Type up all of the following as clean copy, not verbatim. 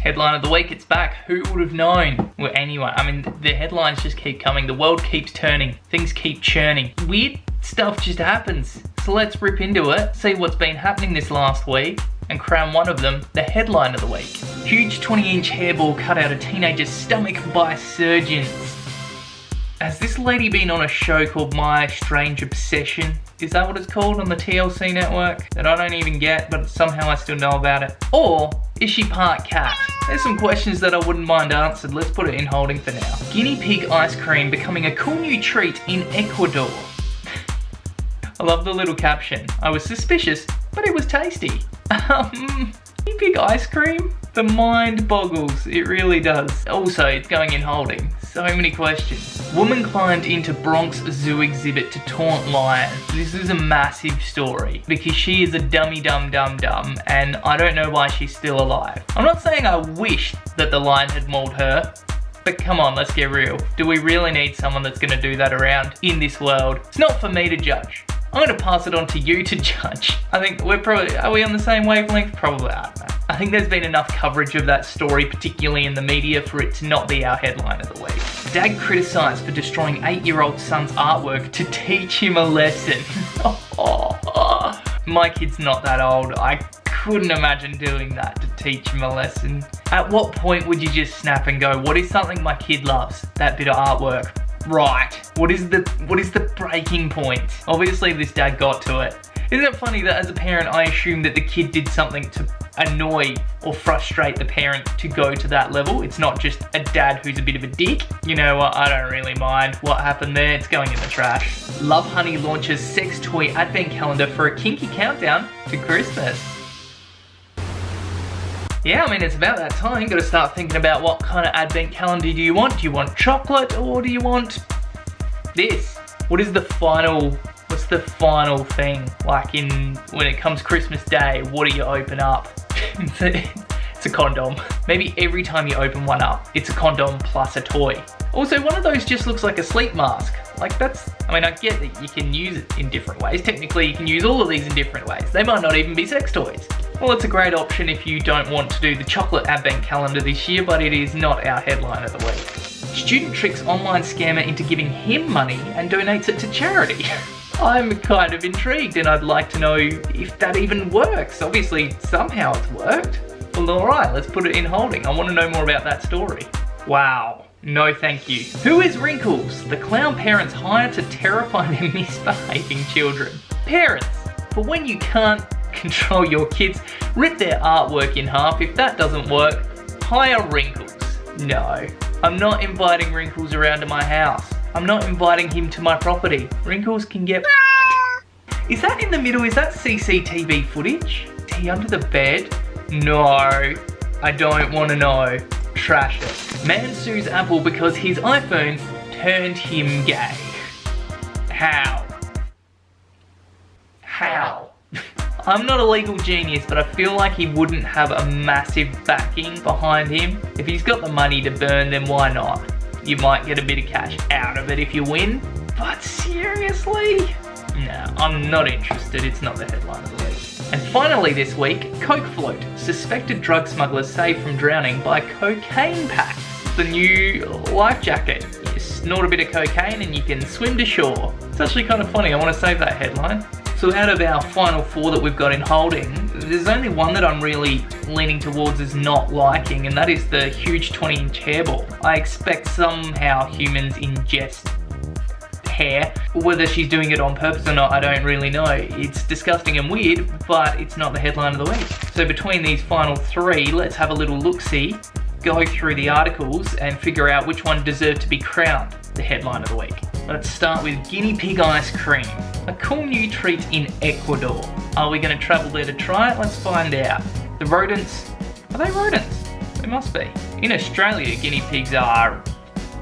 Headline of the week, it's back. Who would have known? Well, anyway, I mean, the headlines just keep coming. The world keeps turning. Things keep churning. Weird stuff just happens. So let's rip into it, see what's been happening this last week, and crown one of them the headline of the week. Huge 20-inch hairball cut out a teenager's stomach by surgeons. Has this lady been on a show called My Strange Obsession? Is that what it's called on the TLC network? That I don't even get, but somehow I still know about it. Or is she part cat? There's some questions that I wouldn't mind answered. Let's put it in holding for now. Guinea pig ice cream becoming a cool new treat in Ecuador. I love the little caption. I was suspicious, but it was tasty. Guinea pig ice cream? The mind boggles, it really does. Also, it's going in holding. So many questions. Woman climbed into Bronx Zoo exhibit to taunt lion. This is a massive story because she is a dummy dumb, and I don't know why she's still alive. I'm not saying I wish that the lion had mauled her, but come on, let's get real. Do we really need someone that's gonna do that around in this world? It's not for me to judge. I'm gonna pass it on to you to judge. I think are we on the same wavelength? Probably, I don't know. I think there's been enough coverage of that story, particularly in the media, for it to not be our headline of the week. Dad criticised for destroying 8-year-old son's artwork to teach him a lesson. My kid's not that old. I couldn't imagine doing that to teach him a lesson. At what point would you just snap and go, what is something my kid loves? That bit of artwork. Right. What is the breaking point? Obviously this dad got to it. Isn't it funny that as a parent I assume that the kid did something to annoy or frustrate the parent to go to that level? It's not just a dad who's a bit of a dick. You know what, I don't really mind what happened there, it's going in the trash. Love Honey launches sex toy advent calendar for a kinky countdown to Christmas. Yeah, I mean, it's about that time. Gotta start thinking about what kind of advent calendar do you want? Do you want chocolate or do you want this? What's the final thing? Like when it comes Christmas Day, what do you open up? It's a condom. Maybe every time you open one up, it's a condom plus a toy. Also, one of those just looks like a sleep mask. Like I get that you can use it in different ways. Technically, you can use all of these in different ways. They might not even be sex toys. Well, it's a great option if you don't want to do the chocolate advent calendar this year, but it is not our headline of the week. Student tricks online scammer into giving him money and donates it to charity. I'm kind of intrigued and I'd like to know if that even works. Obviously, somehow it's worked. Well, alright, let's put it in holding. I want to know more about that story. Wow. No thank you. Who is Wrinkles? The clown parents hired to terrify their misbehaving children. Parents, for when you can't control your kids, rip their artwork in half. If that doesn't work, hire Wrinkles. No, I'm not inviting Wrinkles around to my house. I'm not inviting him to my property. Wrinkles can get Is that in the middle? Is that CCTV footage? Is he under the bed? No, I don't want to know. Trash it. Man sues Apple because his iPhone turned him gay. How? I'm not a legal genius, but I feel like he wouldn't have a massive backing behind him. If he's got the money to burn, then why not? You might get a bit of cash out of it if you win. But seriously? No, I'm not interested. It's not the headline of the week. And finally this week, Coke float. Suspected drug smugglers saved from drowning by cocaine packs. The new life jacket. You snort a bit of cocaine and you can swim to shore. It's actually kind of funny. I want to save that headline. So out of our final 4 that we've got in holding, there's only one that I'm really leaning towards as not liking, and that is the huge 20-inch hairball. I expect somehow humans ingest hair. Whether she's doing it on purpose or not, I don't really know. It's disgusting and weird, but it's not the headline of the week. So between these final 3, let's have a little look-see, go through the articles and figure out which one deserved to be crowned the headline of the week. Let's start with guinea pig ice cream. A cool new treat in Ecuador. Are we going to travel there to try it? Let's find out. The rodents, are they rodents? They must be. In Australia, guinea pigs are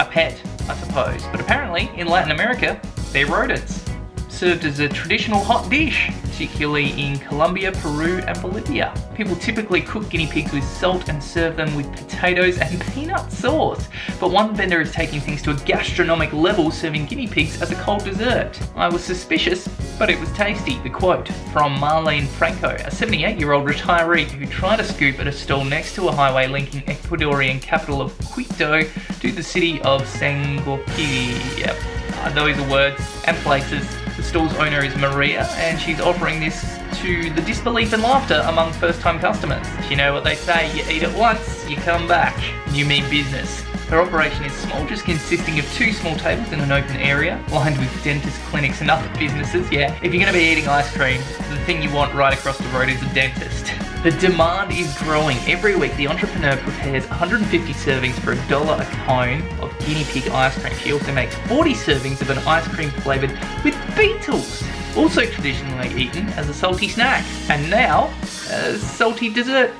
a pet, I suppose. But apparently, in Latin America, they're rodents. Served as a traditional hot dish. particularly in Colombia, Peru, and Bolivia. People typically cook guinea pigs with salt and serve them with potatoes and peanut sauce. But one vendor is taking things to a gastronomic level, serving guinea pigs as a cold dessert. I was suspicious, but it was tasty. The quote from Marlene Franco, a 78-year-old retiree who tried a scoop at a stall next to a highway linking Ecuadorian capital of Quito to the city of Sengopi. Yep, those are words and places. The stall's owner is Maria, and she's offering this to the disbelief and laughter among first-time customers. You know what they say, you eat it once, you come back. You mean business. Her operation is small, just consisting of 2 small tables in an open area, lined with dentist clinics and other businesses. Yeah, if you're going to be eating ice cream, the thing you want right across the road is a dentist. The demand is growing. Every week, the entrepreneur prepares 150 servings for $1 a cone of guinea pig ice cream. She also makes 40 servings of an ice cream flavoured with beetles, also traditionally eaten as a salty snack, and now a salty dessert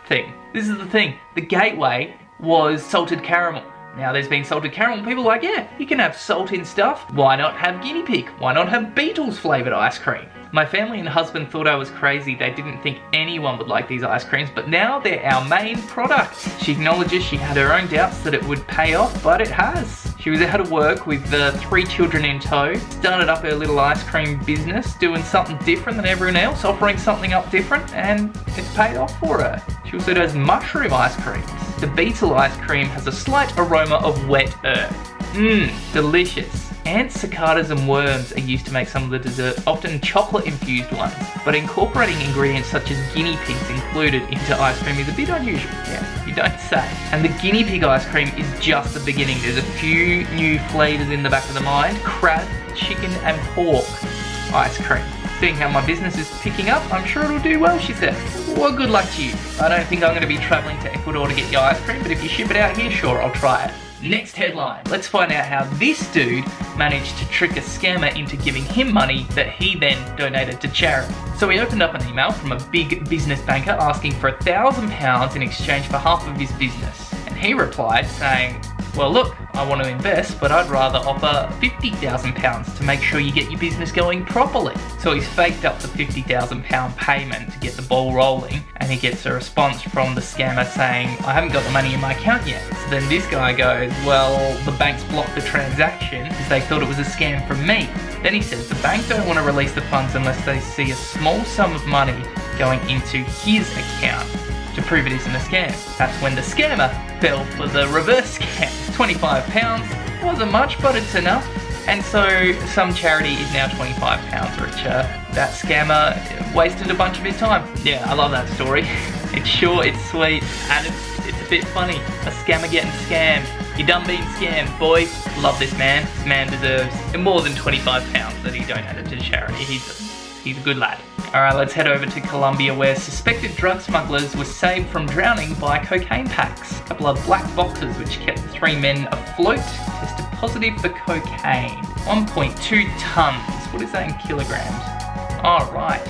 thing. This is the thing. The gateway was salted caramel. Now there's been salted caramel, people are like, yeah, you can have salt in stuff. Why not have guinea pig? Why not have beetles flavoured ice cream? My family and husband thought I was crazy. They didn't think anyone would like these ice creams, but now they're our main product. She acknowledges she had her own doubts that it would pay off, but it has. She was out of work with 3 children in tow, started up her little ice cream business, doing something different than everyone else, offering something up different, and it's paid off for her. She also does mushroom ice creams. The beetle ice cream has a slight aroma of wet earth. Delicious. Ants, cicadas and worms are used to make some of the desserts, often chocolate-infused ones, but incorporating ingredients such as guinea pigs included into ice cream is a bit unusual. Yeah, you don't say. And the guinea pig ice cream is just the beginning. There's a few new flavours in the back of the mind: crab, chicken and pork ice cream. Seeing how my business is picking up, I'm sure it'll do well, she said. Well, good luck to you. I don't think I'm going to be travelling to Ecuador to get your ice cream, but if you ship it out here, sure, I'll try it. Next headline. Let's find out how this dude managed to trick a scammer into giving him money that he then donated to charity. So he opened up an email from a big business banker asking for £1,000 in exchange for half of his business. And he replied saying, well look, I want to invest, but I'd rather offer £50,000 to make sure you get your business going properly. So he's faked up the £50,000 payment to get the ball rolling, and he gets a response from the scammer saying, I haven't got the money in my account yet. So then this guy goes, well, the bank's blocked the transaction because they thought it was a scam from me. Then he says the bank don't want to release the funds unless they see a small sum of money going into his account to prove it isn't a scam. That's when the scammer fell for the reverse scam. £25 wasn't much, but it's enough. And so some charity is now £25 richer. That scammer wasted a bunch of his time. Yeah, I love that story. It's short, it's sweet, and it's a bit funny. A scammer getting scammed. You done being scammed, boy. Love this man. This man deserves more than £25 that he donated to charity. He's a good lad. Alright, let's head over to Colombia, where suspected drug smugglers were saved from drowning by cocaine packs. A couple of black boxes which kept the 3 men afloat tested positive for cocaine. 1.2 tons. What is that in kilograms? Alright.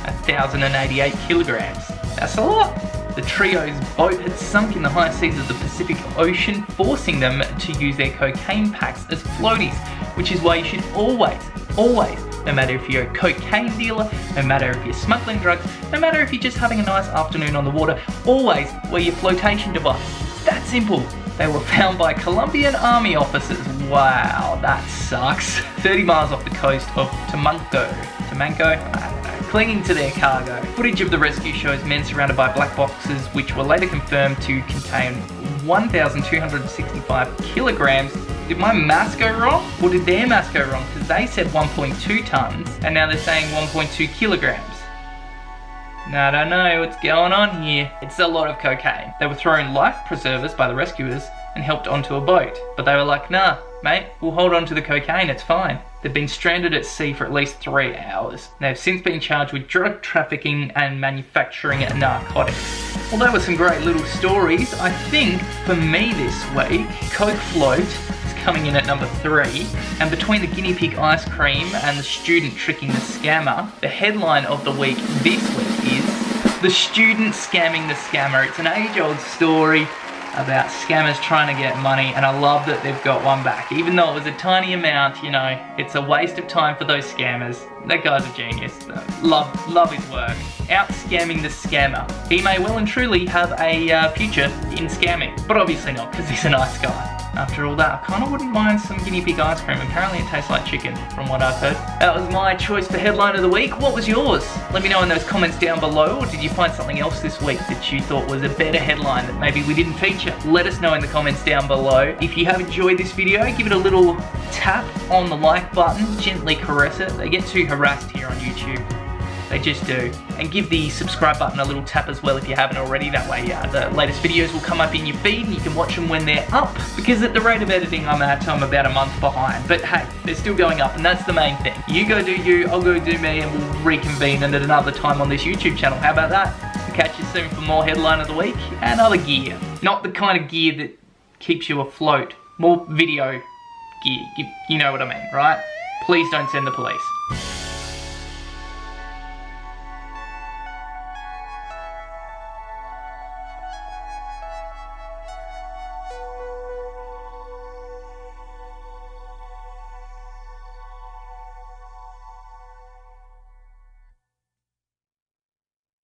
1,088 kilograms. That's a lot. The trio's boat had sunk in the high seas of the Pacific Ocean, forcing them to use their cocaine packs as floaties, which is why you should always, no matter if you're a cocaine dealer, no matter if you're smuggling drugs, no matter if you're just having a nice afternoon on the water, always wear your flotation device. That simple. They were found by Colombian army officers. Wow, that sucks. 30 miles off the coast of Tamanco? I don't know. Clinging to their cargo. Footage of the rescue shows men surrounded by black boxes, which were later confirmed to contain 1,265 kilograms. Did my maths go wrong? Or did their maths go wrong? Because they said 1.2 tons, and now they're saying 1.2 kilograms. I don't know what's going on here. It's a lot of cocaine. They were thrown life preservers by the rescuers and helped onto a boat. But they were like, nah, mate, we'll hold on to the cocaine, it's fine. They've been stranded at sea for at least 3 hours. They've since been charged with drug trafficking and manufacturing narcotics. Well, that was some great little stories. I think, for me this week, Coke Float is coming in at number 3. And between the guinea pig ice cream and the student tricking the scammer, the headline of the week this week is The Student Scamming the Scammer. It's an age-old story. about scammers trying to get money, and I love that they've got one back. Even though it was a tiny amount, you know, it's a waste of time for those scammers. That guy's a genius. Love his work. Out scamming the scammer. He may well and truly have a future in scamming, but obviously not, because he's a nice guy. After all that, I kind of wouldn't mind some guinea pig ice cream. Apparently it tastes like chicken, from what I've heard. That was my choice for headline of the week. What was yours? Let me know in those comments down below, or did you find something else this week that you thought was a better headline that maybe we didn't feature? Let us know in the comments down below. If you have enjoyed this video, give it a little tap on the like button, gently caress it. They get too harassed here on YouTube. They just do. And give the subscribe button a little tap as well if you haven't already. That way the latest videos will come up in your feed and you can watch them when they're up. Because at the rate of editing I'm about a month behind. But hey, they're still going up and that's the main thing. You go do you, I'll go do me, and we'll reconvene at another time on this YouTube channel. How about that? I'll catch you soon for more headline of the week and other gear. Not the kind of gear that keeps you afloat. More video gear. You know what I mean, right? Please don't send the police.